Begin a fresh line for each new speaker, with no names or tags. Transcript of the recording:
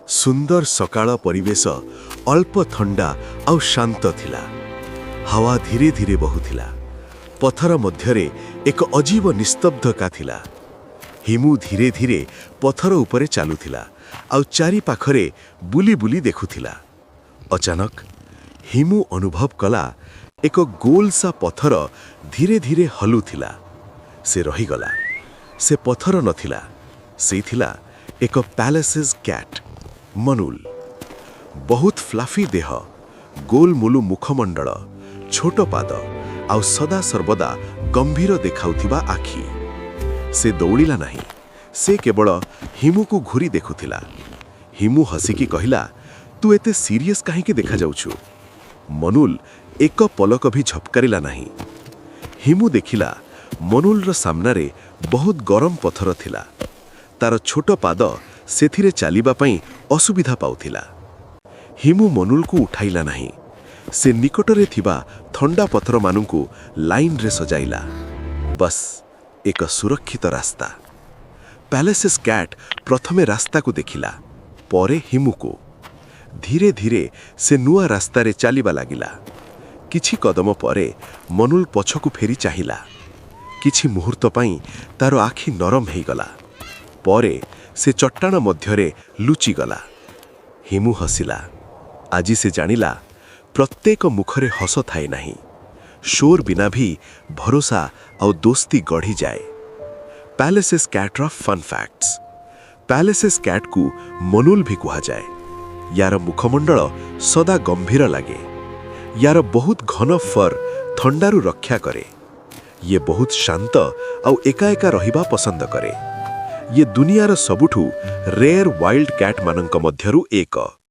सुंदर सकाळ परिवेश अल्प थंडा आउ शांत थिला। हवा धीरे धीरे बहुथिला। पथर मध्यरे एक अजीब निस्तब्धता थिला। हिमू धीरे धीरे पथर उपरे चालुथिला आउ चारि पाखरे बुली बुली देखुथिला। अचानक हिमू अनुभव कला एक गोल सा पथर धीरे धीरे हलुथिला। से रहीगला। से पथर नथिला, से थिला एक पैलेसेस कैट मनुल। बहुत फ्लाफी देह, गोलमोलू मुखमंडल, छोट पाद आउ सदा सर्वदा गंभीर देखाउथिबा आखि। से दौड़िला नहीं, से केवल हिमू को घूरी देखुथिला। हिमू हसिकी कहिला, तू एते सीरियस काहेकि देखा जाउछु? मनुल एक पलक भी झपकारिला नहीं। हिमू देखिला मनुलर सामनारे बहुत गरम पथर थिला। तार छोट पाद सेथिरे चालिबा पई असुविधा पाउथिला। हिमू मनुल को उठाइला नहीं। से निकटरे थिबा थंडा पथर मानुंकु लाइन रे सजाइला। बस एक सुरक्षित रास्ता। पैलेसेस कैट प्रथमे रास्ता को देखिला, परे हिमू को। धीरे धीरे से नुआ रास्ता रे चालिबा लागिला। किछि कदम परे मनुल पछकु फेरी चाहिला। किछि मुहूर्त पई तारो आखि नरम हेगला। परे से चट्टाण मध्यरे लुचि गला। हिमू हसिला। आजी से जानिला प्रत्येक मुखरे हस थाए नहीं। शोर बिना भी भरोसा और दोस्ती गढ़ी जाए। Pallas's cat fun facts. Pallas's cat को मनुल भी कहा जाए। यार मुखमंडल सदा गंभीर लगे। यार बहुत घन फर थंडारू रक्षा करे। ये बहुत शांत और एका एका रहिबा पसंद करे। ये दुनियार सबुठू रेयर वाइल्ड कैट मानंक मध्यरू एक।